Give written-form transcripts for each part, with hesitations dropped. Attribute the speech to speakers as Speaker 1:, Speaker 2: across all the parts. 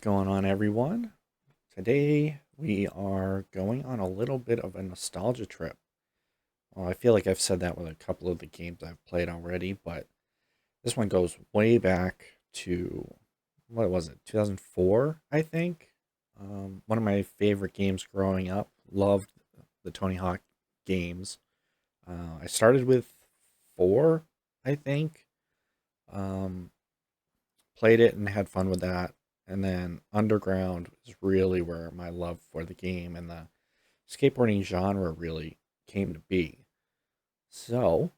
Speaker 1: going on, everyone? Today we are going on a little bit of a nostalgia trip. Well, I feel like I've said that with a couple of the games I've played already, but this one goes way back to, what was it, 2004, I think? One of my favorite games growing up. Loved the Tony Hawk games. I started with 4, I think. Um, Played it and had fun with that. And then Underground is really where my love for the game and the skateboarding genre really came to be. So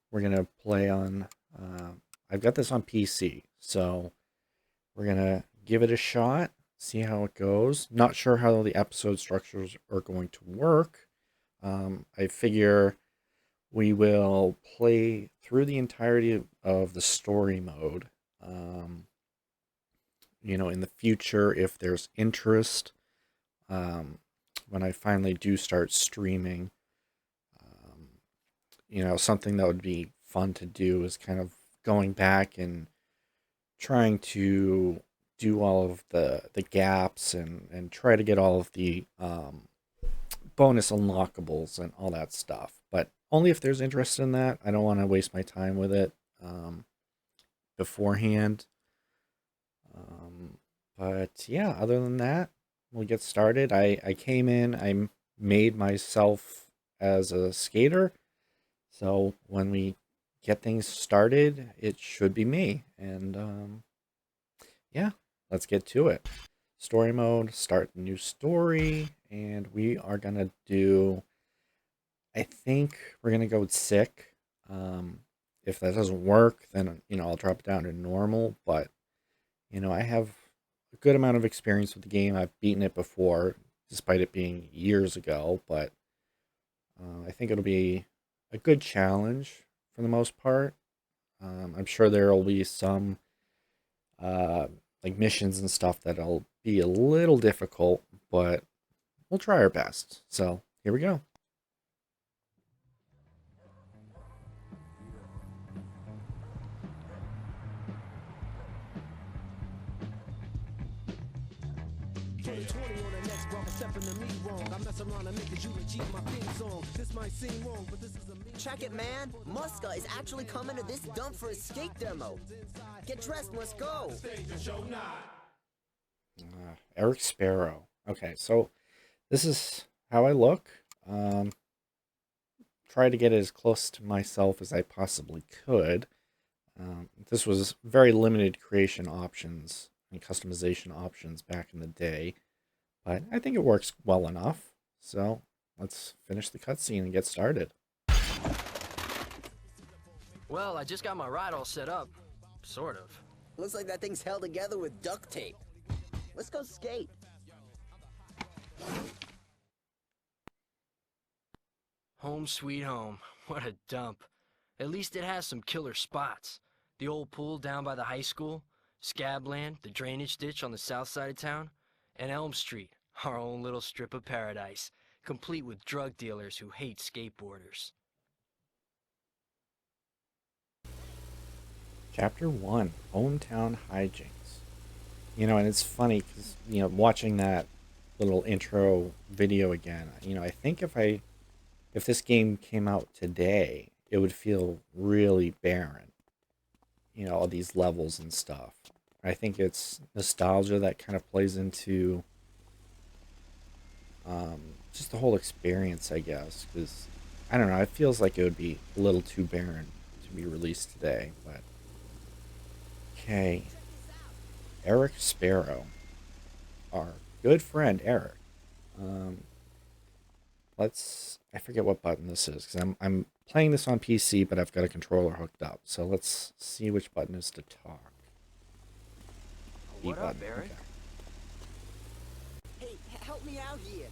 Speaker 1: we're gonna play on. I've got this on PC, so we're gonna give it a shot, see how it goes. Not sure how the episode structures are going to work. I figure we will play through the entirety of the story mode. Um, in the future, if there's interest, when I finally do start streaming, um, something that would be fun to do is kind of going back and trying to do all of the gaps and try to get all of the bonus unlockables and all that stuff. But only if there's interest in that. I don't want to waste my time with it beforehand. But yeah, other than that, we'll get started. I came in, I made myself as a skater. So when we get things started, it should be me. And yeah, let's get to it. Story mode, start new story. And we are going to do, I think we're going to go with sick. If that doesn't work, then, I'll drop it down to normal. But, I have a good amount of experience with the game. I've beaten it before, despite it being years ago, but I think it'll be a good challenge for the most part. I'm sure there will be some like missions and stuff that'll be a little difficult, but we'll try our best. So here we go.
Speaker 2: Check it, man. Muska is actually coming to this dump for his skate demo. Get dressed, let's go.
Speaker 1: Eric Sparrow. Okay, so this is how I look. Try to get as close to myself as I possibly could. This was very limited creation options and customization options back in the day, but I think it works well enough. So let's finish the cutscene and get started.
Speaker 3: Well, I just got my ride all set up. Sort of.
Speaker 2: Looks like that thing's held together with duct tape. Let's go skate.
Speaker 3: Home sweet home. What a dump. At least it has some killer spots. The old pool down by the high school, Scabland, the drainage ditch on the south side of town, and Elm Street, our own little strip of paradise, complete with drug dealers who hate skateboarders.
Speaker 1: Chapter 1, Hometown Hijinks. And it's funny because, watching that little intro video again, I think if this game came out today, it would feel really barren. All these levels and stuff. I think it's nostalgia that kind of plays into just the whole experience, I guess. Because, I don't know, it feels like it would be a little too barren to be released today. But, okay. Eric Sparrow. Our good friend, Eric. I forget what button this is, because I'm playing this on PC, but I've got a controller hooked up. So let's see which button is to talk.
Speaker 3: What up, Eric?
Speaker 2: Hey, help me out here.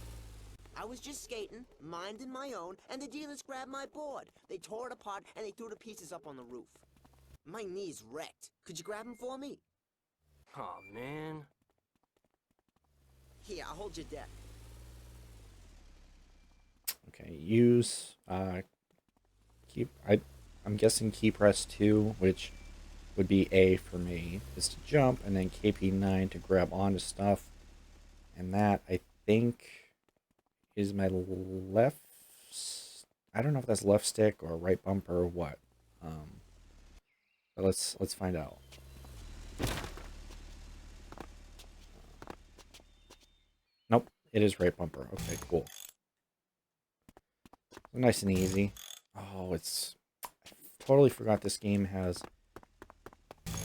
Speaker 2: I was just skating, minding my own, and the dealers grabbed my board. They tore it apart, and they threw the pieces up on the roof. My knee's wrecked. Could you grab them for me?
Speaker 3: Aw, man.
Speaker 2: Here, I'll hold your deck.
Speaker 1: Okay, use I'm guessing key press 2, which would be A for me, is to jump, and then KP9 to grab onto stuff. And that, I think, is my left... I don't know if that's left stick or right bumper or what. But let's find out. Nope, it is right bumper. Okay, cool. Nice and easy. Oh, it's... I totally forgot this game has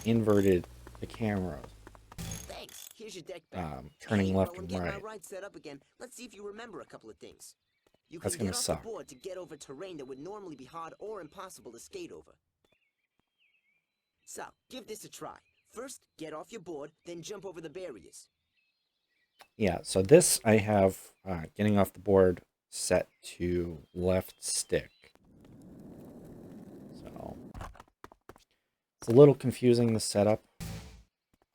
Speaker 1: inverted the camera.
Speaker 2: Thanks. Here's your deck back.
Speaker 1: Turning left
Speaker 2: while I'm
Speaker 1: and
Speaker 2: getting
Speaker 1: right.
Speaker 2: my ride set up again, let's see if you remember a couple of things. You
Speaker 1: That's
Speaker 2: can
Speaker 1: gonna
Speaker 2: get off
Speaker 1: suck.
Speaker 2: the board to get over terrain that would normally be hard or impossible to skate over. So, give this a try. First, get off your board, then jump over the barriers.
Speaker 1: Yeah, so this I have getting off the board set to left stick. So it's a little confusing, the setup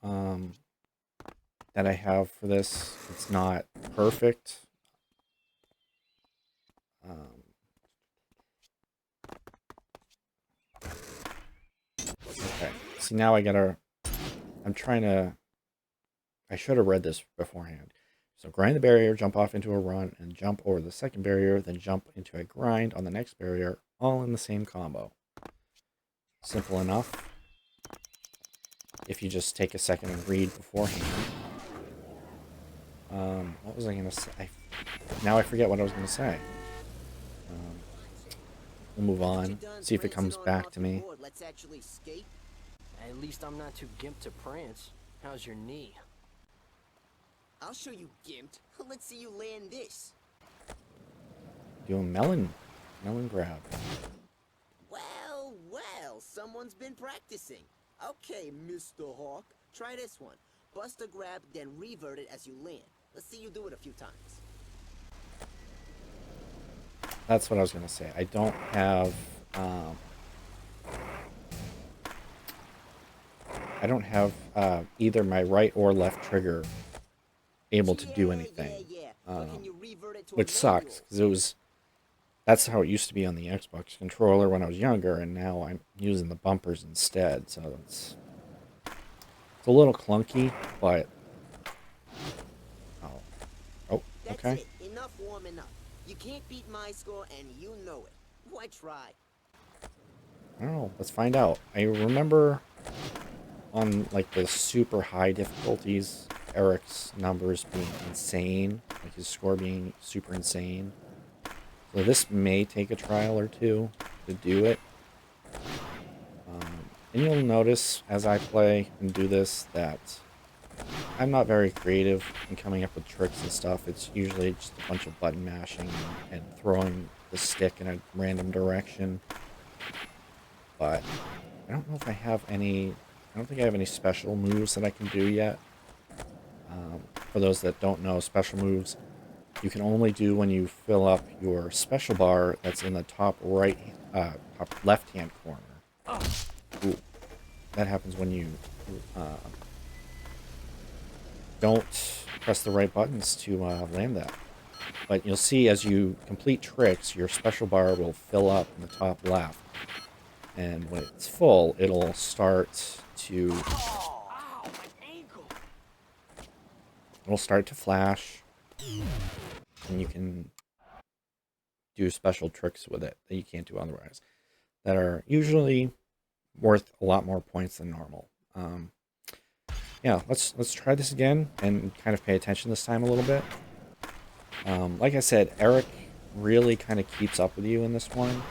Speaker 1: that I have for this. It's not perfect. Okay, see now I should have read this beforehand. So grind the barrier, jump off into a run, and jump over the second barrier, then jump into a grind on the next barrier, all in the same combo. Simple enough. If you just take a second and read beforehand. What was I going to say? Now I forget what I was going to say. We'll move on, see if it comes back to me.
Speaker 2: Let's actually skate.
Speaker 3: At least I'm not too gimped to prance. How's your knee?
Speaker 2: I'll show you, gimped. Let's see you land this.
Speaker 1: Do a melon grab.
Speaker 2: Well, well, someone's been practicing. Okay, Mr. Hawk, try this one. Bust a grab, then revert it as you land. Let's see you do it a few times.
Speaker 1: That's what I was going to say. I don't have either my right or left trigger able to do anything, which sucks because that's how it used to be on the Xbox controller when I was younger, and now I'm using the bumpers instead. So it's a little clunky, but oh, okay.
Speaker 2: That's it. Enough warming up. You can't beat my score, and you know it. Why try?
Speaker 1: I don't know. Let's find out. I remember on like the super high difficulties, Eric's numbers being insane, like his score being super insane. So this may take a trial or two to do it. And you'll notice as I play and do this that I'm not very creative in coming up with tricks and stuff. It's usually just a bunch of button mashing and throwing the stick in a random direction. But I don't know if I have any... I don't think I have any special moves that I can do yet. For those that don't know, special moves you can only do when you fill up your special bar that's in the top top left-hand corner. Ooh. That happens when you don't press the right buttons to land that. But you'll see as you complete tricks, your special bar will fill up in the top left. And when it's full, it'll start to... It'll start to flash. And you can do special tricks with it that you can't do otherwise. That are usually worth a lot more points than normal. Yeah, let's try this again and kind of pay attention this time a little bit. Like I said, Eric really kind of keeps up with you in this one.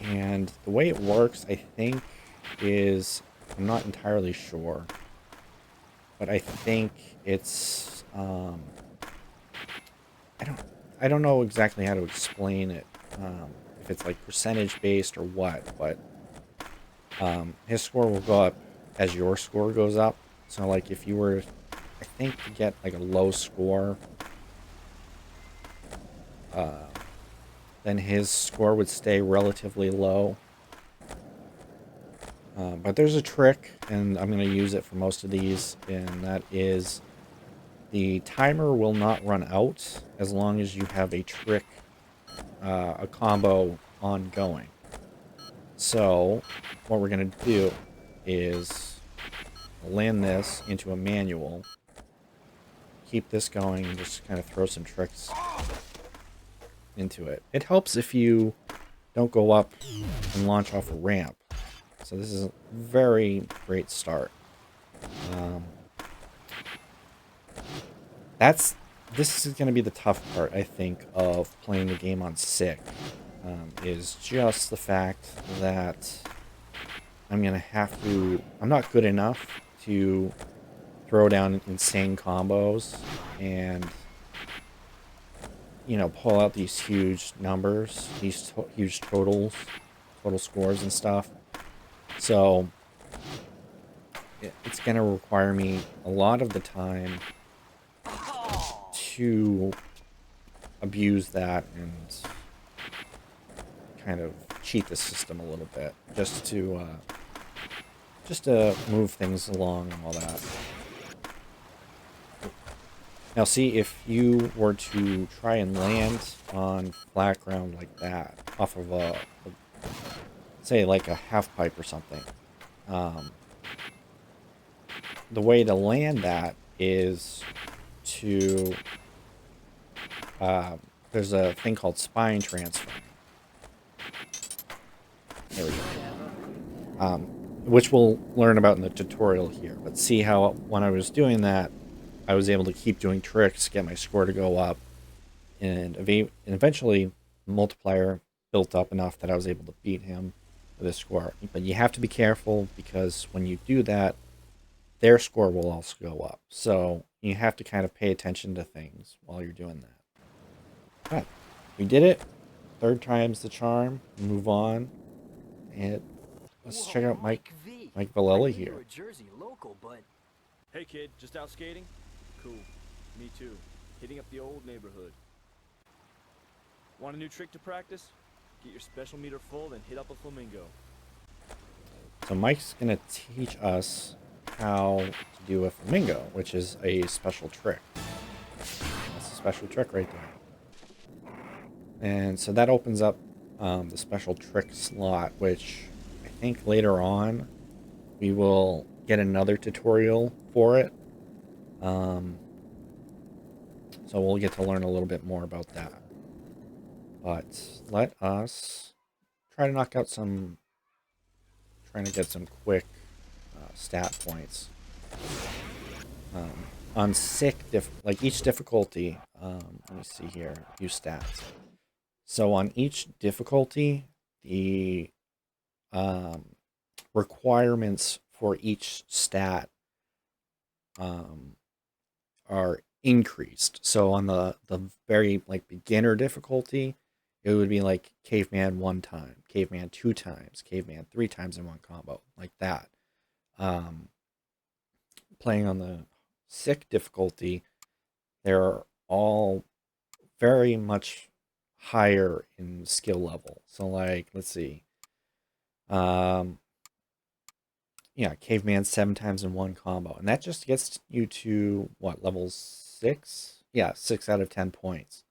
Speaker 1: And the way it works, I think, is... I'm not entirely sure. But I think it's... I don't know exactly how to explain it. If it's like percentage based or what, but his score will go up as your score goes up. So like if you were, I think, to get like a low score, then his score would stay relatively low. But there's a trick, and I'm going to use it for most of these, and that is the timer will not run out as long as you have a trick, a combo ongoing. So what we're going to do is land this into a manual, keep this going, and just kind of throw some tricks into it. It helps if you don't go up and launch off a ramp. So this is a very great start. This is going to be the tough part, I think, of playing the game on sick. Is just the fact that I'm not good enough to throw down insane combos and, you know, pull out these huge numbers, these huge total scores and stuff. So it's going to require me a lot of the time to abuse that and kind of cheat the system a little bit, just to move things along and all that. Now see, if you were to try and land on flat ground like that, off of say like a half pipe or something, the way to land that is to, there's a thing called spine transfer. There we go. Which we'll learn about in the tutorial here. But see how when I was doing that, I was able to keep doing tricks, get my score to go up, and eventually multiplier built up enough that I was able to beat him with a score. But you have to be careful, because when you do that, their score will also go up. So you have to kind of pay attention to things while you're doing that. But we did it. Third time's the charm. Move on. And let's check out Mike Vallely here.
Speaker 3: You're a Jersey local, but
Speaker 4: Hey kid, just out skating? Cool. Me too. Hitting up the old neighborhood. Want a new trick to practice? Get your special meter full, then hit up a flamingo.
Speaker 1: So Mike's gonna teach us how to do a flamingo, which is a special trick. That's a special trick right there. And so that opens up the special trick slot, which I think later on we will get another tutorial for it. So we'll get to learn a little bit more about that. But let us try to knock out trying to get some quick stat points. On sick, like each difficulty, let me see here, use stats. So on each difficulty, the requirements for each stat are increased. So on the very like beginner difficulty, it would be like caveman 1 time, caveman 2 times, caveman 3 times in one combo, like that. Playing on the sick difficulty, they're all very much higher in skill level. So like, let's see. Yeah, caveman 7 times in one combo. And that just gets you to what, level 6? Yeah, 6 out of 10 points.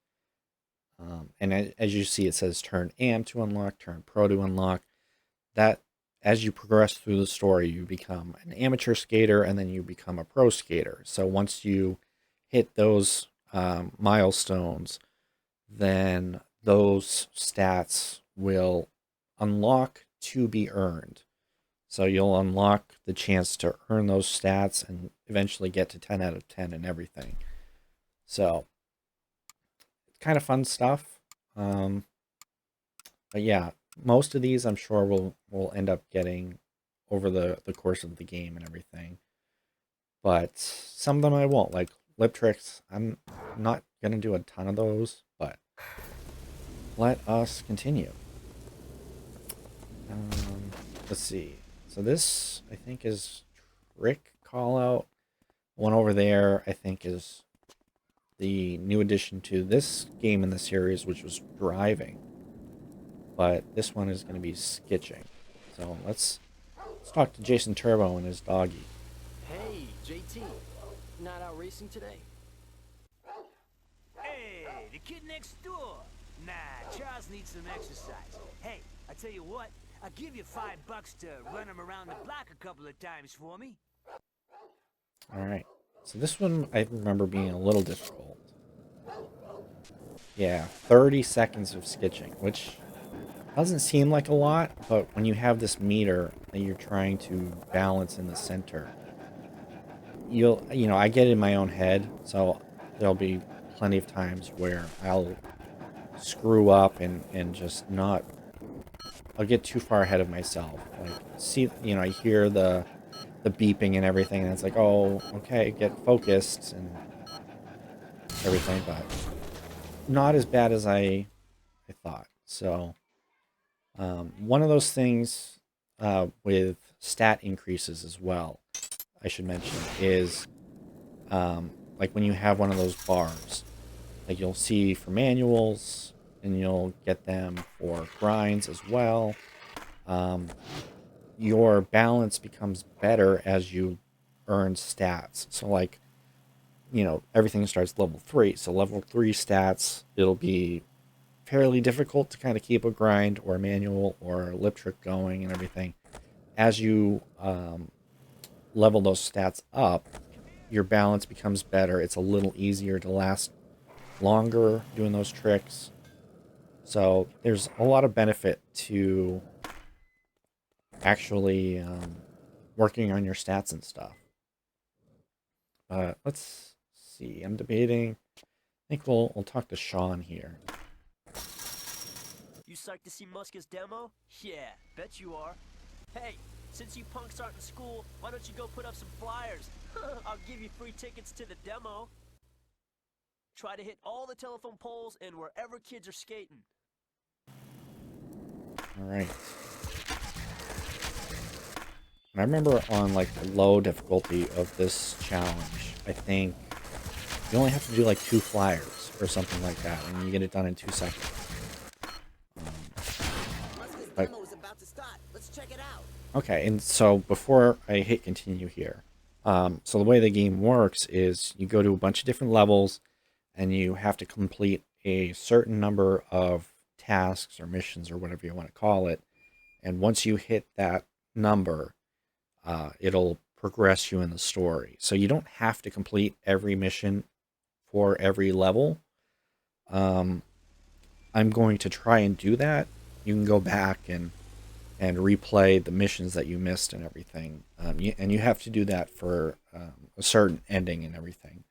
Speaker 1: And as you see, it says turn AM to unlock, turn pro to unlock. That, as you progress through the story, you become an amateur skater and then you become a pro skater. So once you hit those milestones, then those stats will unlock to be earned. So you'll unlock the chance to earn those stats and eventually get to 10 out of 10 and everything. So it's kind of fun stuff. But yeah, most of these I'm sure we'll end up getting over the course of the game and everything. But some of them I won't. Like lip tricks, I'm not going to do a ton of those, but let us continue. Let's see. So this, I think, is trick call out. One over there, I think, is the new addition to this game in the series, which was driving. But this one is going to be skitching. So let's talk to Jason Turbo and his doggy.
Speaker 3: hey, JT, not out racing today?
Speaker 5: Hey, the kid next door. Nah, Charles needs some exercise. Hey, I tell you what, I'll give you $5 to run him around the block a couple of times for me.
Speaker 1: Alright. So this one I remember being a little difficult. Yeah, 30 seconds of skitching, which doesn't seem like a lot, but when you have this meter that you're trying to balance in the center, I get in my own head, so there'll be plenty of times where I'll screw up and just not, I'll get too far ahead of myself. Like, I hear the beeping and everything, and it's like, oh, okay, get focused and everything, but not as bad as I thought. So, one of those things with stat increases as well, I should mention, is like when you have one of those bars, like you'll see for manuals, and you'll get them for grinds as well. Your balance becomes better as you earn stats. So like, everything starts level 3. So level 3 stats, it'll be fairly difficult to kind of keep a grind or a manual or a lip trick going and everything. As you level those stats up, your balance becomes better. It's a little easier to last longer doing those tricks. So there's a lot of benefit to actually working on your stats and stuff. Let's see. I'm debating. I think we'll talk to Sean here.
Speaker 6: You psyched to see Muska's demo? Yeah, bet you are. Hey, since you punks aren't in school, why don't you go put up some flyers? I'll give you free tickets to the demo. Try to hit all the telephone poles and wherever kids are skating.
Speaker 1: All right. I remember on like the low difficulty of this challenge, I think you only have to do like 2 flyers or something like that, and you get it done in 2 seconds.
Speaker 2: Muska's demo is about to start. Let's check it out.
Speaker 1: Okay, and so before I hit continue here, so the way the game works is you go to a bunch of different levels, and you have to complete a certain number of tasks or missions or whatever you want to call it, and once you hit that number, it'll progress you in the story. So you don't have to complete every mission for every level. I'm going to try and do that. You can go back and replay the missions that you missed and everything. And you have to do that for a certain ending and everything.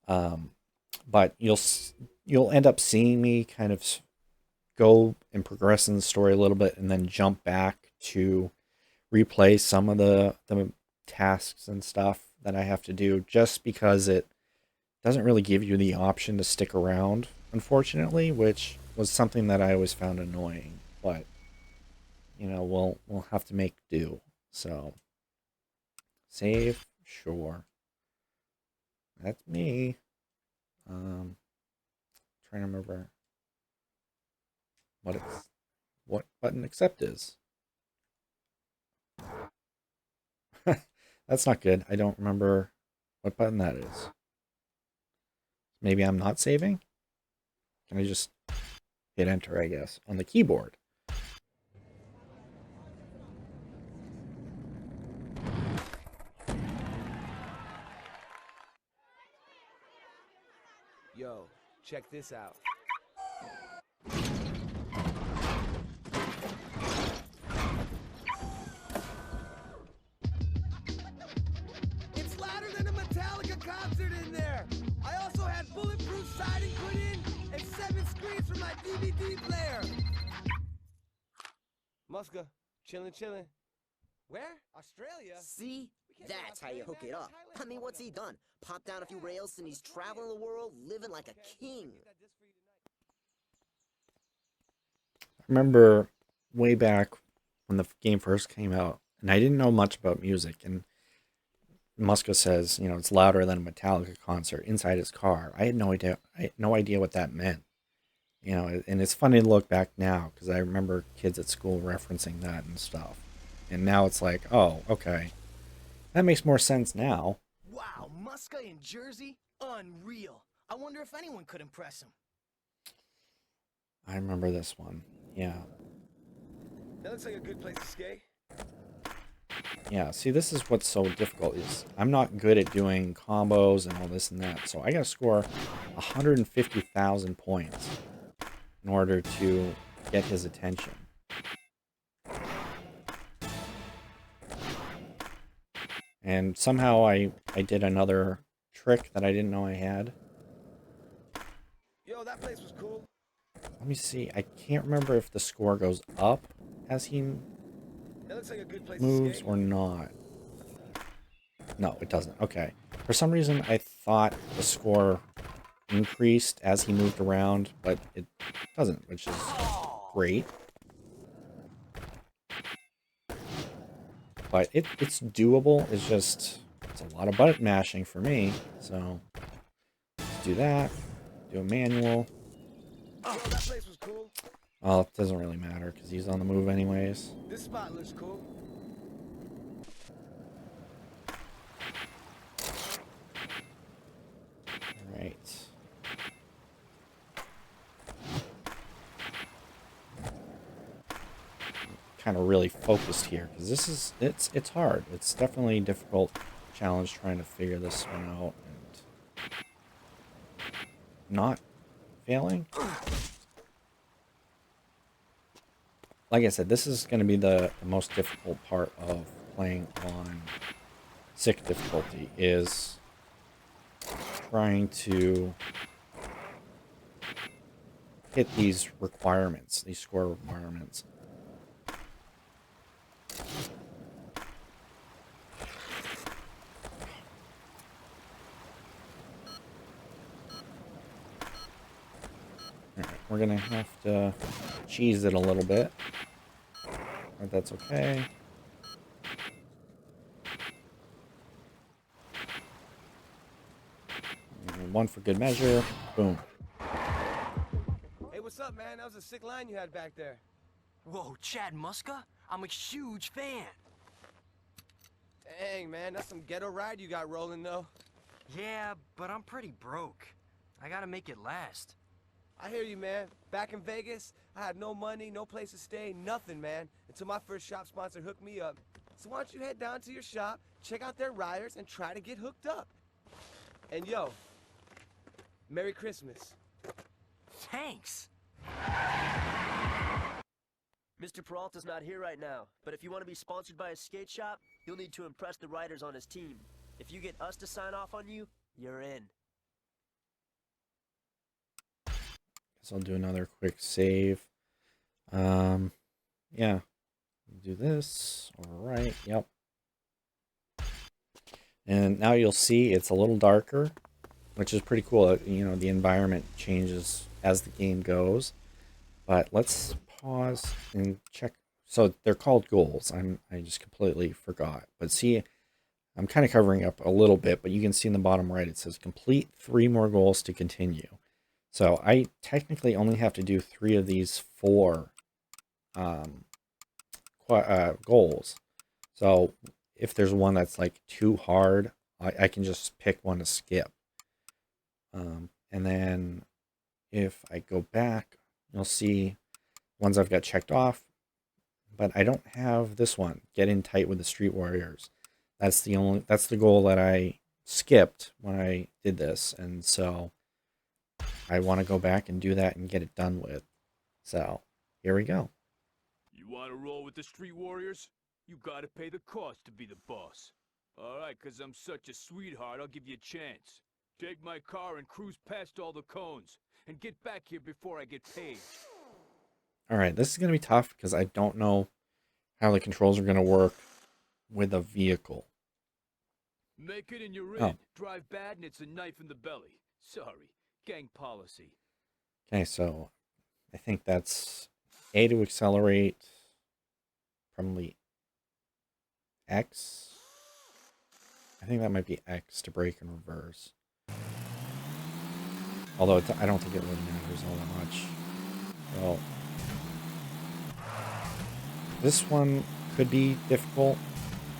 Speaker 1: But you'll end up seeing me kind of go and progress in the story a little bit, and then jump back to replay some of the tasks and stuff that I have to do, just because it doesn't really give you the option to stick around, unfortunately, which was something that I always found annoying. But we'll have to make do. So save, sure. That's me. Trying to remember what button accept is. That's not good. I don't remember what button that is. Maybe I'm not saving? Can I just hit enter, I guess, on the keyboard?
Speaker 7: Yo, check this out. It's louder than a Metallica concert in there. I also had bulletproof siding put in and 7 screens for my DVD player. Muska, chillin'. Where? Australia?
Speaker 2: See? That's how you hook it up. I mean, what's he done? Popped down a few rails and he's traveling the world, living like a king.
Speaker 1: I remember way back when the game first came out, and I didn't know much about music, and Muska says, it's louder than a Metallica concert inside his car. I had no idea what that meant. And it's funny to look back now, because I remember kids at school referencing that and stuff. And now it's like, oh, okay. That makes more sense now.
Speaker 5: Wow, Muska in Jersey? Unreal. I wonder if anyone could impress him.
Speaker 1: I remember this one. Yeah.
Speaker 7: That looks like a good place to skate.
Speaker 1: Yeah, see, this is what's so difficult is I'm not good at doing combos and all this and that. So I got to score 150,000 points in order to get his attention. And somehow I did another trick that I didn't know I had.
Speaker 7: Yo, that place was cool.
Speaker 1: Let me see. I can't remember if the score goes up as he
Speaker 7: That looks like a good place
Speaker 1: moves
Speaker 7: to skate.
Speaker 1: or not. No, it doesn't. Okay. For some reason, I thought the score increased as he moved around, but it doesn't, which is great. But it's doable. It's just, it's a lot of button mashing for me. So, let's do that. Do a manual.
Speaker 7: Yo, that place was cool.
Speaker 1: Well, it doesn't really matter because he's on the move anyways.
Speaker 7: This spot looks cool.
Speaker 1: Alright. Kind of really focused here because this is it's hard. It's definitely a difficult challenge trying to figure this one out and not failing. Like I said, this is going to be the most difficult part of playing on sick difficulty is trying to hit these requirements, these score requirements. Alright, we're gonna have to cheese it a little bit, but that's okay. And one for good measure. Boom.
Speaker 7: Hey, what's up, man? That was a sick line you had back there.
Speaker 3: Whoa, Chad Muska? I'm a huge fan.
Speaker 7: Dang, man, that's some ghetto ride you got rolling, though.
Speaker 3: Yeah, but I'm pretty broke. I gotta make it last.
Speaker 7: I hear you, man. Back in Vegas, I had no money, no place to stay, nothing, man, until my first shop sponsor hooked me up. So why don't you head down to your shop, check out their riders, and try to get hooked up. And yo, Merry Christmas.
Speaker 3: Thanks.
Speaker 6: Mr. Peralta's not here right now, but if you want to be sponsored by a skate shop, you'll need to impress the riders on his team. If you get us to sign off on you, you're in.
Speaker 1: Guess I'll do another quick save. Yeah. Do this. Alright, yep. And now you'll see it's a little darker, which is pretty cool. You know, the environment changes as the game goes. But let's pause and check. So they're called goals. I just completely forgot. But see, I'm kind of covering up a little bit, but you can see in the bottom right, it says complete 3 more goals to continue. So I technically only have to do 3 of these 4 goals. So if there's one that's like too hard, I can just pick one to skip. And then if I go back, you'll see ones I've got checked off, but I don't have this one, get in tight with the Street Warriors. That's the goal that I skipped when I did this, and so I want to go back and do that and get it done with. So here we go.
Speaker 8: You want to roll with the Street Warriors? You gotta pay the cost to be the boss. Alright, 'cause I'm such a sweetheart, I'll give you a chance. Take my car and cruise past all the cones, and get back here before I get paid.
Speaker 1: Alright, this is going to be tough because I don't know how the controls are going to work with a vehicle.
Speaker 8: Make it and you're in.
Speaker 1: Oh.
Speaker 8: Drive bad and it's a knife in the belly. Sorry, gang policy.
Speaker 1: Okay, so I think that's A to accelerate, probably X. I think that might be X to brake and reverse. Although I don't think it really matters all that much. Well, this one could be difficult.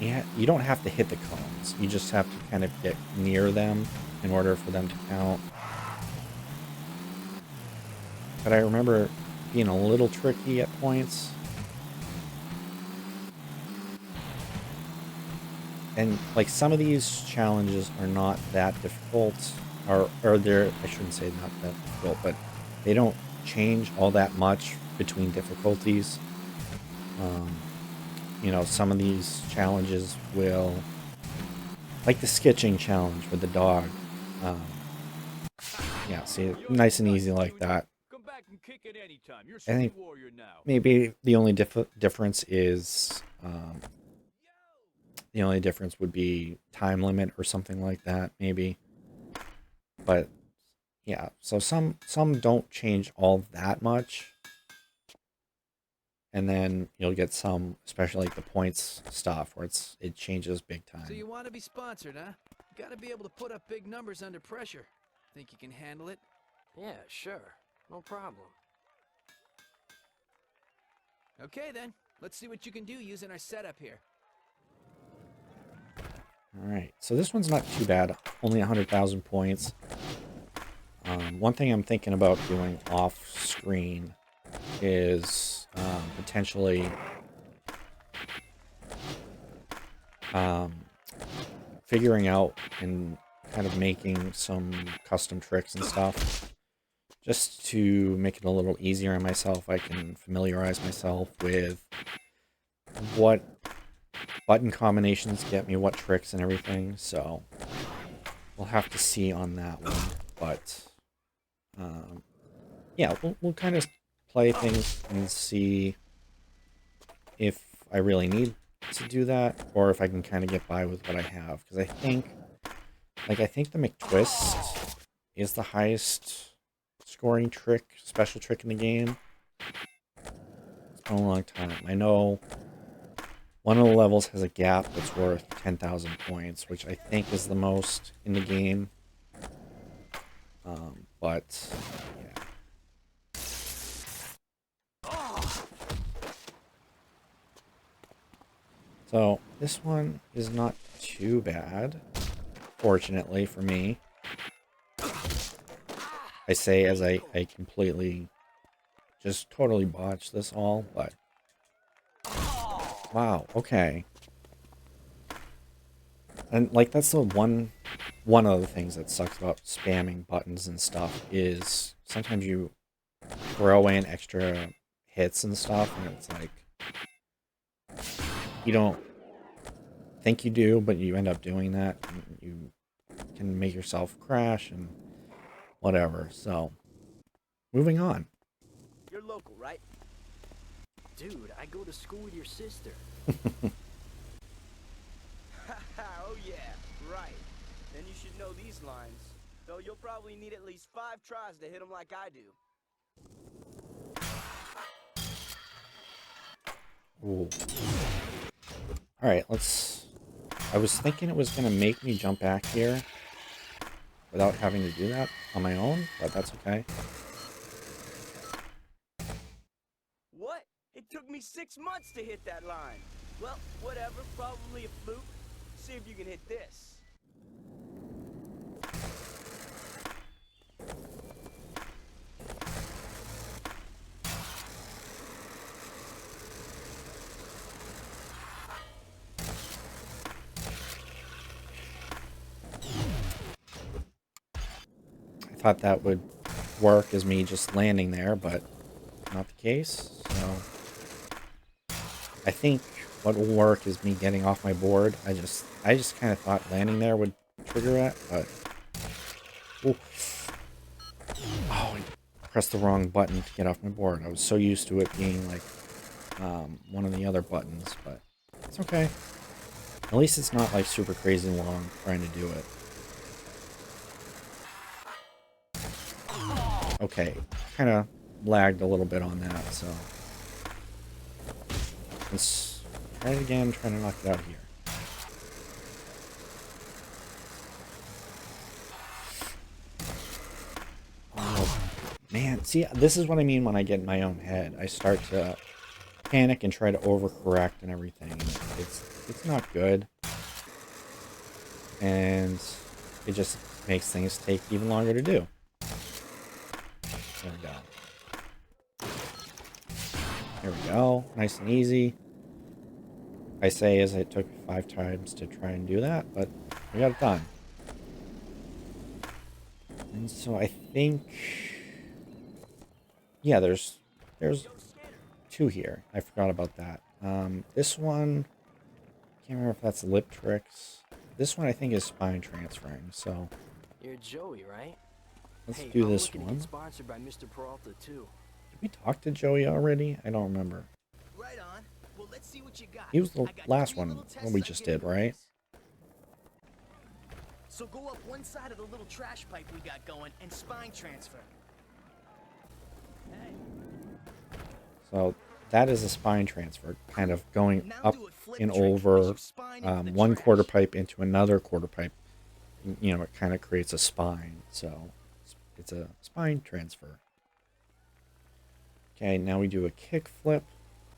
Speaker 1: You don't have to hit the cones. You just have to kind of get near them in order for them to count. But I remember being a little tricky at points. and like some of these challenges are not that difficult, or they're, I shouldn't say not that difficult, but they don't change all that much between difficulties. You know, some of these challenges will, like the sketching challenge with the dog. Yeah, see, nice and easy like that.
Speaker 8: Come back and kick it anytime. You're a
Speaker 1: I think
Speaker 8: street warrior now.
Speaker 1: maybe the only difference is, the only difference would be time limit or something like that, maybe. But yeah, so some don't change all that much. And then you'll get some, especially like the points stuff, where it changes big time.
Speaker 9: So you want to be sponsored, huh? You gotta be able to put up big numbers under pressure. Think you can handle it?
Speaker 3: Yeah, sure. No problem.
Speaker 9: Okay then, let's see what you can do using our setup here.
Speaker 1: All right, so this one's not too bad. Only 100,000 points. One thing I'm thinking about doing off screen is potentially figuring out and kind of making some custom tricks and stuff, just to make it a little easier on myself. I can familiarize myself with what button combinations get me what tricks and everything, so we'll have to see on that one. But yeah, we'll kind of play things and see if I really need to do that, or if I can kind of get by with what I have. Because I think the McTwist is the highest scoring trick, special trick in the game. It's been a long time. I know one of the levels has a gap that's worth 10,000 points, which I think is the most in the game. But yeah. So this one is not too bad, fortunately for me. I say as I completely just totally botched this all, but wow, okay. And like that's the one of the things that sucks about spamming buttons and stuff is sometimes you throw in extra hits and stuff, and it's like you don't think you do, but you end up doing that, and you can make yourself crash and whatever. So, moving on.
Speaker 6: You're local, right?
Speaker 3: Dude, I go to school with your sister.
Speaker 7: Oh yeah, right. Then you should know these lines. Though you'll probably need at least 5 tries to hit them like I do.
Speaker 1: Ooh. Alright, let's... I was thinking it was going to make me jump back here without having to do that on my own, but that's okay.
Speaker 7: What? It took me 6 months to hit that line. Well, whatever, probably a fluke. See if you can hit this.
Speaker 1: I thought that would work as me just landing there, but not the case. So I think what will work is me getting off my board. I just kind of thought landing there would trigger it, but ooh. Oh, I pressed the wrong button to get off my board. I was so used to it being like one of the other buttons, but it's okay. At least it's not like super crazy long trying to do it. Okay, kind of lagged a little bit on that, so let's try it again, try to knock it out here. Oh, man, see, this is what I mean when I get in my own head. I start to panic and try to overcorrect and everything. It's not good. And it just makes things take even longer to do. There we go. There we go. Nice and easy. I say as it took 5 times to try and do that, but we got it done. And so I think, yeah, there's 2 here. I forgot about that. This one, can't remember if that's lip tricks. This one I think is spine transferring. So
Speaker 3: You're Joey, right?
Speaker 1: let's
Speaker 3: Hey,
Speaker 1: do
Speaker 3: I'm
Speaker 1: this
Speaker 3: looking to
Speaker 1: one.
Speaker 3: get sponsored by Mr. Peralta too.
Speaker 1: Did we talk to Joey already? I don't remember.
Speaker 5: Right on. Well, let's see what you got.
Speaker 1: He was the
Speaker 5: I got
Speaker 1: last
Speaker 5: 3
Speaker 1: one
Speaker 5: little
Speaker 1: when
Speaker 5: tests
Speaker 1: we
Speaker 5: on
Speaker 1: just
Speaker 5: getting
Speaker 1: did, right?
Speaker 5: this. So go up one side of the little trash pipe we got going and spine transfer.
Speaker 1: So that is a spine transfer, kind of going
Speaker 5: Now
Speaker 1: up
Speaker 5: do a flip
Speaker 1: and
Speaker 5: trick as
Speaker 1: over
Speaker 5: you spine into the
Speaker 1: one
Speaker 5: trash.
Speaker 1: quarter pipe into another quarter pipe. You know, it kind of creates a spine. So it's a spine transfer. Okay, now we do a kick flip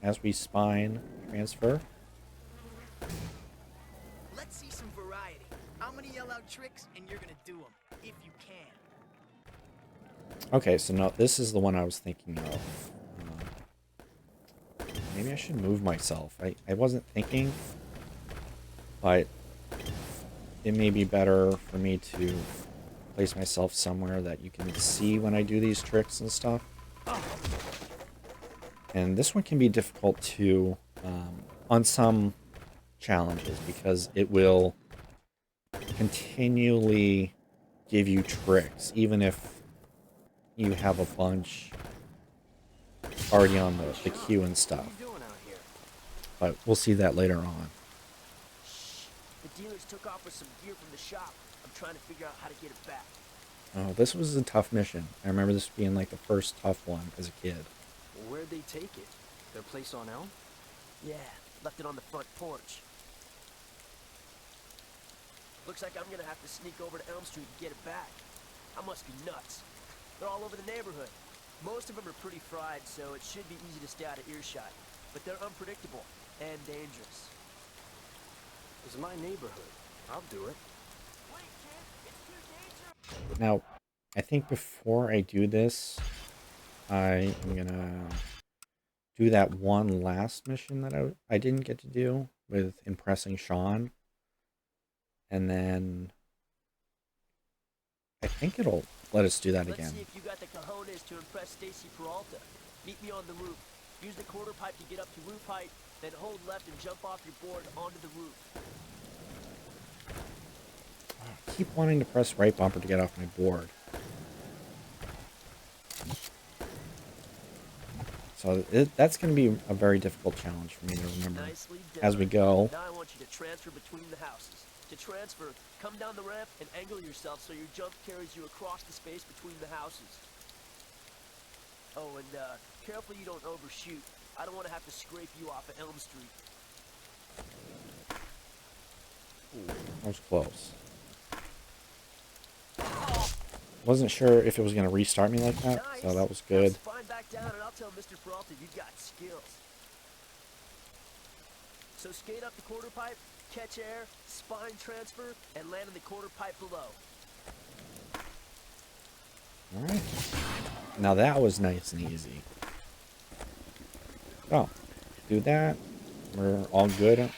Speaker 1: as we spine transfer.
Speaker 5: Let's see some variety. I'm gonna yell out tricks and you're gonna do them, if you can.
Speaker 1: Okay, so now this is the one I was thinking of. Maybe I should move myself. I wasn't thinking, but it may be better for me to place myself somewhere that you can see when I do these tricks and stuff. And this one can be difficult too on some challenges because it will continually give you tricks, even if you have a bunch already on the queue and stuff.
Speaker 3: What are you doing out here?
Speaker 1: But we'll see that later on.
Speaker 6: Shh. The dealers took off with some gear from the shop. I'm trying to figure out how to get it back.
Speaker 1: Oh, this was a tough mission. I remember this being like the first tough one as a kid.
Speaker 3: Well, where'd they take it? Their place on Elm?
Speaker 6: Yeah, left it on the front porch. Looks like I'm gonna have to sneak over to Elm Street and get it back. I must be nuts. They're all over the neighborhood. Most of them are pretty fried, so it should be easy to stay out of earshot. But they're unpredictable and dangerous.
Speaker 3: It's my neighborhood. I'll do it.
Speaker 6: Wait, kid! It's too dangerous!
Speaker 1: Now, I think before I do this, I am gonna do that one last mission that I didn't get to do with impressing Sean. And then I think it'll let us do that
Speaker 6: Let's
Speaker 1: again.
Speaker 6: see if you got the cojones to impress Stacy Peralta. Meet me on the roof. Use the quarter pipe to get up to roof height, then hold left and jump off your board onto the roof.
Speaker 1: I keep wanting to press right bumper to get off my board. So that's going to be a very difficult challenge for me to remember
Speaker 6: Nicely done.
Speaker 1: as we go.
Speaker 6: Now I want you to transfer between the houses. To transfer, come down the ramp and angle yourself so your jump carries you across the space between the houses. Oh, and careful you don't overshoot. I don't want to have to scrape you off of Elm Street.
Speaker 1: Ooh, that was close. Wasn't sure if it was going to restart me like that, so that was good.
Speaker 6: Now spine back down and I'll tell Mr. Peralta you've got skills. So skate up the quarter pipe, catch air, spine transfer, and land in the quarter pipe below.
Speaker 1: Alright. Now that was nice and easy. Oh, do that. We're all good.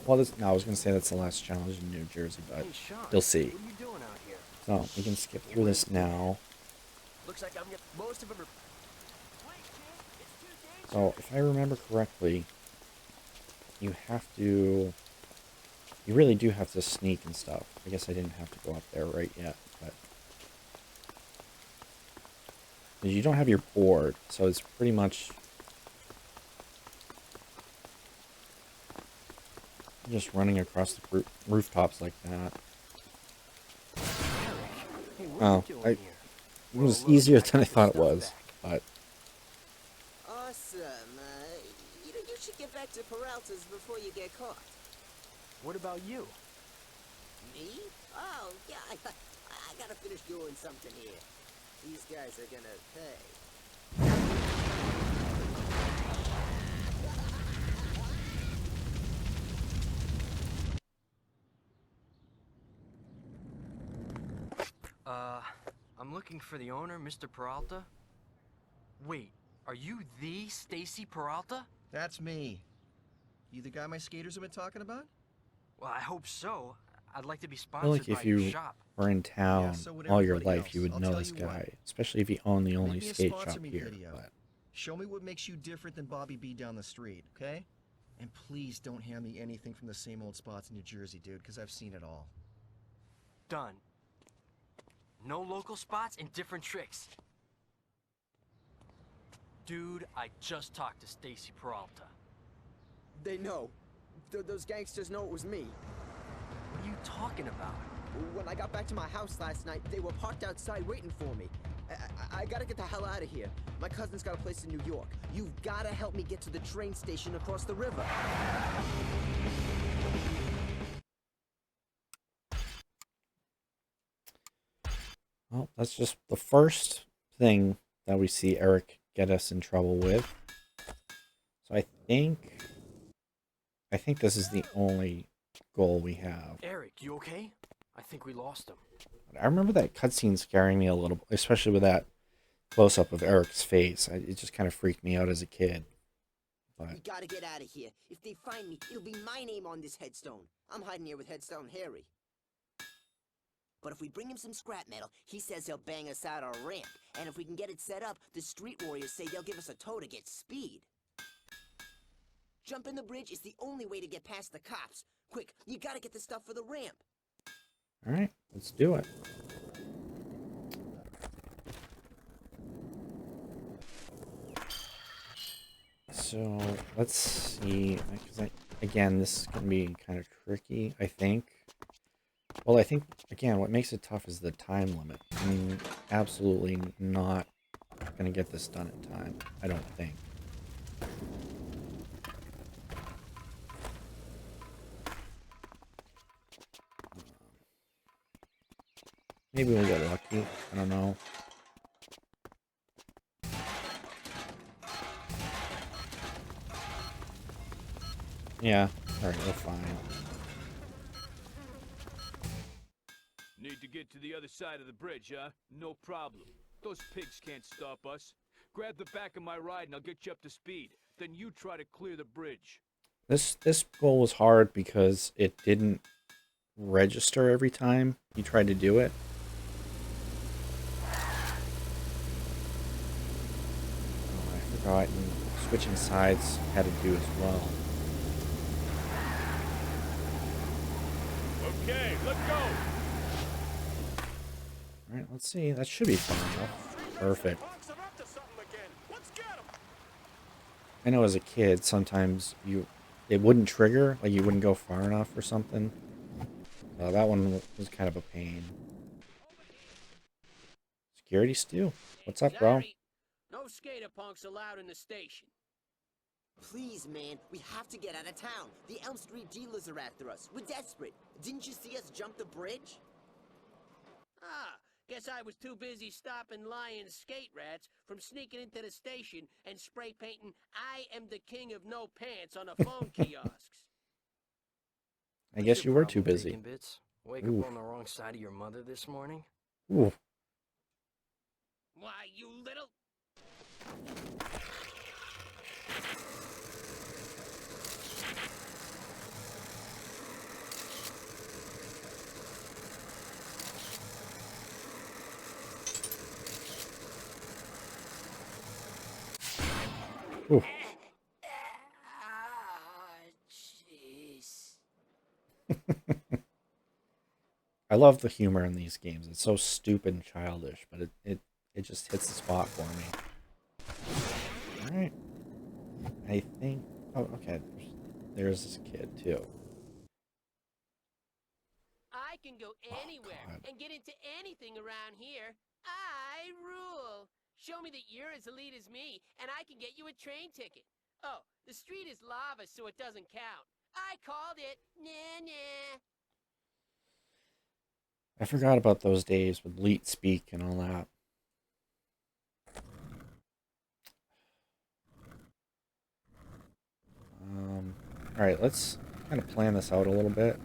Speaker 1: Well, no, I was going to say that's the last challenge in New Jersey, but
Speaker 3: Hey, Sean,
Speaker 1: you'll see.
Speaker 3: What are you doing out here?
Speaker 1: So, we can skip through this now.
Speaker 6: Looks like I'm getting most of them are. Wait, kid, it's too dangerous.
Speaker 1: So, if I remember correctly, you have to... You really do have to sneak and stuff. I guess I didn't have to go up there right yet, but... You don't have your board, so it's pretty much... just running across the rooftops like that.
Speaker 3: Hey, what
Speaker 1: Oh,
Speaker 3: are you doing here?
Speaker 1: It was easier than I thought it was, but...
Speaker 2: Awesome. You know, you should get back to Peralta's before you get caught.
Speaker 3: What about you?
Speaker 2: Me? Oh, yeah, I gotta finish doing something here. These guys are gonna pay.
Speaker 3: I'm looking for the owner, Mr. Peralta. Wait, are you the Stacy Peralta?
Speaker 5: That's me. You the guy my skaters have been talking about?
Speaker 3: Well, I hope so. I'd like to be
Speaker 1: I feel
Speaker 3: sponsored
Speaker 1: like
Speaker 3: by
Speaker 1: if
Speaker 3: your
Speaker 1: you
Speaker 3: shop.
Speaker 1: were in town
Speaker 5: so would
Speaker 1: all your
Speaker 5: everybody
Speaker 1: life, you
Speaker 5: else.
Speaker 1: would
Speaker 5: I'll
Speaker 1: know
Speaker 5: tell
Speaker 1: this
Speaker 5: you what.
Speaker 1: guy. Especially if you own the only
Speaker 5: Make me a
Speaker 1: skate
Speaker 5: sponsor
Speaker 1: shop
Speaker 5: me
Speaker 1: here.
Speaker 5: video.
Speaker 1: But
Speaker 5: Show me what makes you different than Bobby B down the street, okay? And please don't hand me anything from the same old spots in New Jersey, dude, because I've seen it all.
Speaker 3: Done. No local spots and different tricks. Dude, I just talked to Stacy Peralta.
Speaker 2: They know. Those gangsters know it was me.
Speaker 3: What are you talking about?
Speaker 2: When I got back to my house last night, they were parked outside waiting for me. I gotta get the hell out of here. My cousin's got a place in New York. You've gotta help me get to the train station across the river.
Speaker 1: well, that's just the first thing that we see Eric get us in trouble with. So I think this is the only goal we have.
Speaker 3: Eric, you okay? I think we lost him.
Speaker 1: I remember that cutscene scaring me a little, especially with that close-up of Eric's face. It just kind of freaked me out as a kid. But
Speaker 2: We gotta get out of here. If they find me, it'll be my name on this headstone. I'm hiding here with Headstone Harry. But if we bring him some scrap metal, he says he'll bang us out our ramp. And if we can get it set up, the street warriors say they'll give us a tow to get speed. Jumping the bridge is the only way to get past the cops. Quick, you gotta get the stuff for the ramp.
Speaker 1: all right, let's do it. So let's see, because again, this is going to be kind of tricky, I think. Well, I think, again, what makes it tough is the time limit. I'm absolutely not going to get this done in time, I don't think. Maybe we'll get lucky, I don't know. Yeah, alright, we're fine.
Speaker 8: Need to get to the other side of the bridge, huh? No problem. Those pigs can't stop us. Grab the back of my ride and I'll get you up to speed. Then you try to clear the bridge.
Speaker 1: This goal was hard because it didn't register every time you tried to do it. Oh, I forgot, and switching sides had to do as well.
Speaker 8: Okay, let's go!
Speaker 1: Alright, let's see. That should be fun enough. Perfect. I know as a kid, sometimes it wouldn't trigger, like you wouldn't go far enough or something. That one was kind of a pain. Security Stu, what's up, bro?
Speaker 6: No skater punks allowed in the station.
Speaker 2: Please, man, we have to get out of town. The Elm Street dealers are after us. We're desperate. Didn't you see us jump the bridge?
Speaker 6: Ah, guess I was too busy stopping lying skate rats from sneaking into the station and spray painting "I am the king of no pants" on the phone kiosks.
Speaker 1: I guess you were too
Speaker 3: Problem,
Speaker 1: busy.
Speaker 3: Bacon Bits. Wake
Speaker 1: Oof.
Speaker 3: up on the wrong side of your mother this morning?
Speaker 1: Ooh.
Speaker 6: Why, you little...
Speaker 1: Ooh.
Speaker 6: Jeez.
Speaker 1: I love the humor in these games. It's so stupid and childish, but it just hits the spot for me. Alright. I think... Oh, okay. There's this kid, too.
Speaker 6: I can go anywhere
Speaker 1: God.
Speaker 6: and get into anything around here. I rule. Show me that you're as elite as me, and I can get you a train ticket. Oh, the street is lava, so it doesn't count. I called it. Nah, nah.
Speaker 1: I forgot about those days with Leet Speak and all that. Alright, let's kind of plan this out a little bit.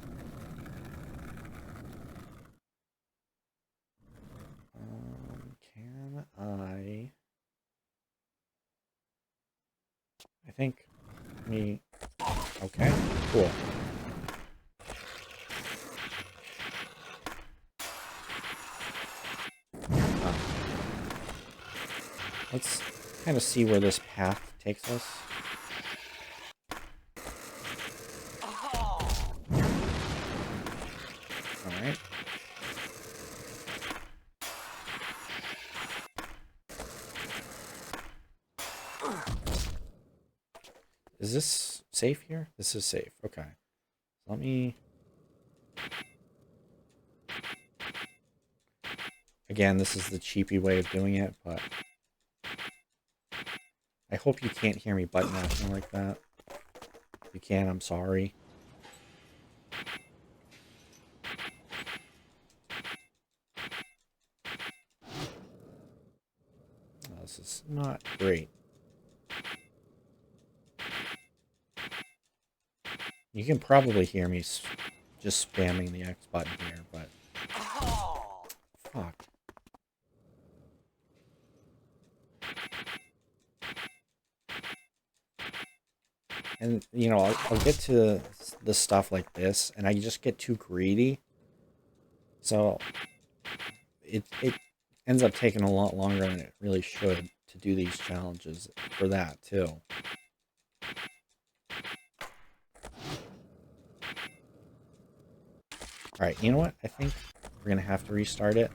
Speaker 1: Can I think me... Okay, cool. Let's kind of see where this path takes us. Alright. Is this safe here? This is safe. Okay. Let me... Again, this is the cheapy way of doing it, but... I hope you can't hear me button mashing like that. If you can, I'm sorry. This is not great. You can probably hear me just spamming the X button here, but... Fuck. And, you know, I'll get to the stuff like this, and I just get too greedy. So, it ends up taking a lot longer than it really should to do these challenges for that, too. Alright, you know what? I think we're going to have to restart it.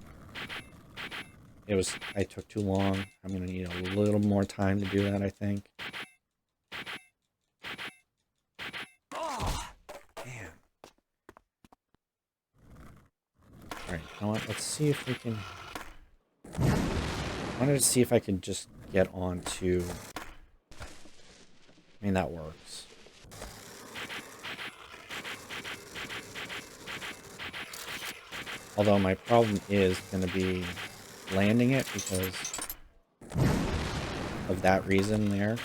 Speaker 1: I took too long. I'm going to need a little more time to do that, I think. Man. Alright, you know what? Let's see if we can... I wanted to see if I could just get onto... I mean, that works. Although my problem is going to be landing it because of that reason there.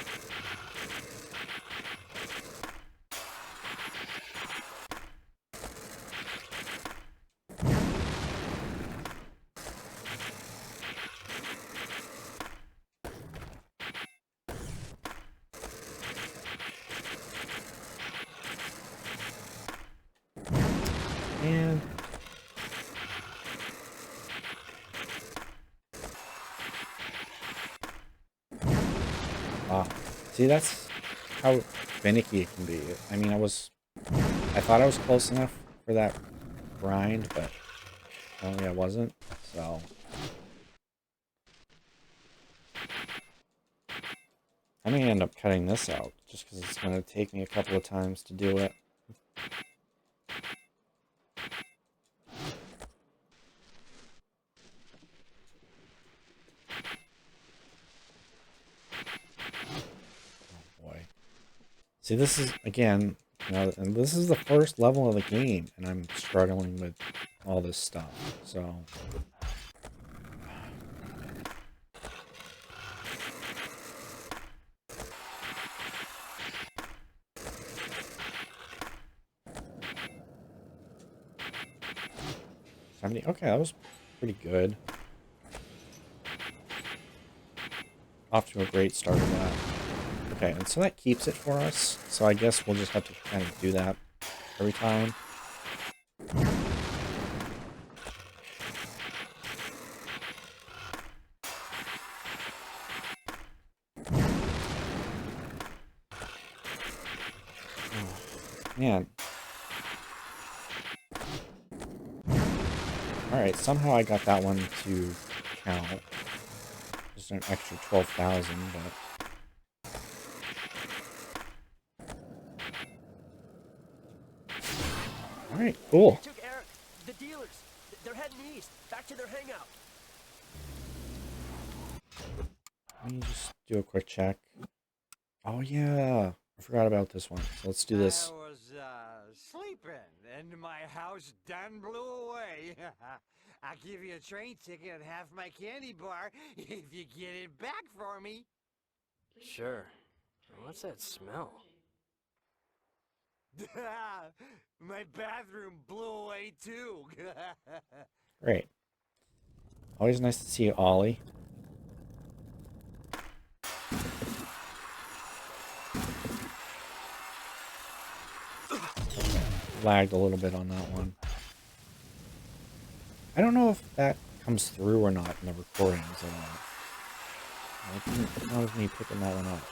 Speaker 1: And see, that's how finicky it can be. I mean, I thought I was close enough for that grind, but apparently I wasn't, so. I may end up cutting this out, just because it's going to take me a couple of times to do it. See, this is, again, you know, and this is the first level of the game, and I'm struggling with all this stuff, so... Okay, that was pretty good. Off to a great start with that. Okay, and so that keeps it for us. So I guess we'll just have to kind of do that every time. Oh, man. Alright, somehow I got that one to count. Just an extra 12,000, but... Alright, cool.
Speaker 6: They took Eric. The dealers. They're heading east, back to their hangout.
Speaker 1: Let me just do a quick check. Oh yeah, I forgot about this one. So let's do this.
Speaker 10: I was sleeping, and my house done blew away. I'll give you a train ticket and half my candy bar if you get it back for me.
Speaker 3: Sure. What's that smell?
Speaker 10: My bathroom blew away too.
Speaker 1: Great. Always nice to see you, Ollie. lagged a little bit on that one. I don't know if that comes through or not in the recordings at all. I didn't notice me picking that one up.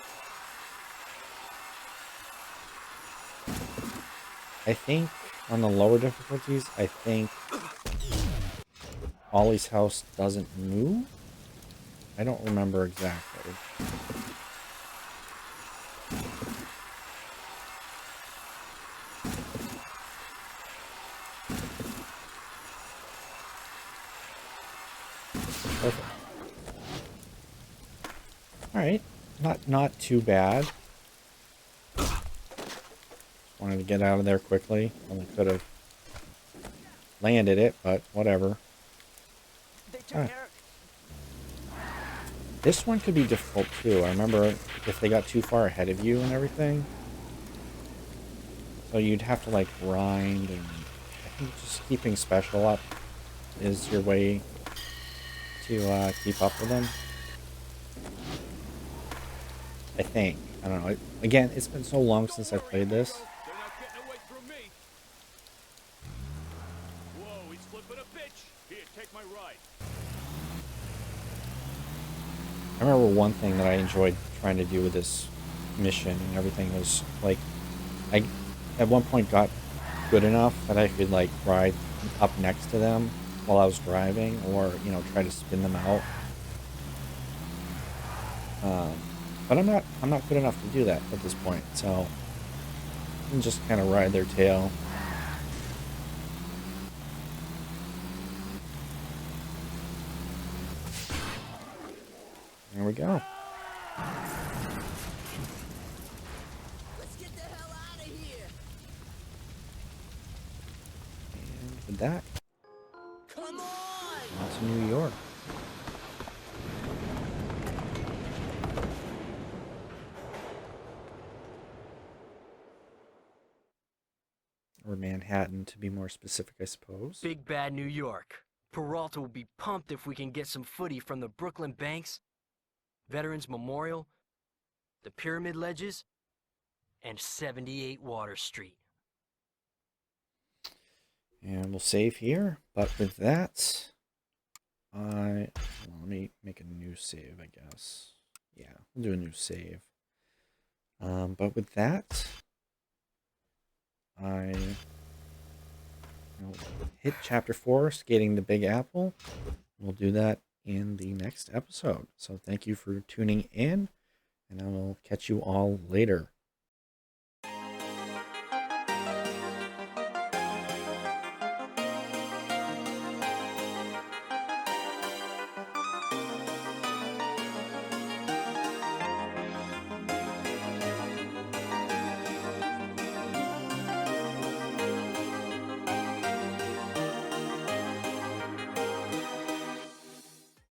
Speaker 1: I think on the lower difficulties, I think Ollie's house doesn't move. I don't remember exactly. Perfect. Alright. Not too bad. Wanted to get out of there quickly. Only could have landed it, but whatever. Alright. This one could be difficult too. I remember if they got too far ahead of you and everything. So you'd have to like grind, and I think just keeping special up is your way to keep up with them. I think. I don't know. Again, it's been so long since I played this.
Speaker 8: They're not getting away from me. Whoa, he's flipping a bitch. Here, take my ride.
Speaker 1: I remember one thing that I enjoyed trying to do with this mission and everything was like, I at one point got good enough that I could like ride up next to them while I was driving, or you know, try to spin them out. But I'm not good enough to do that at this point, so I can just kind of ride their tail. There we go.
Speaker 2: Let's get the hell out of here.
Speaker 1: And with that,
Speaker 2: Come on.
Speaker 1: on to New York. Or Manhattan, to be more specific, I suppose.
Speaker 3: Big bad New York. Peralta will be pumped if we can get some footy from the Brooklyn Banks, Veterans Memorial, the Pyramid Ledges, and 78 Water Street.
Speaker 1: And we'll save here. But with that, let me make a new save, I guess. Yeah, we'll do a new save. But with that, I will hit Chapter 4, Skating the Big Apple. We'll do that in the next episode. So thank you for tuning in, and I will catch you all later.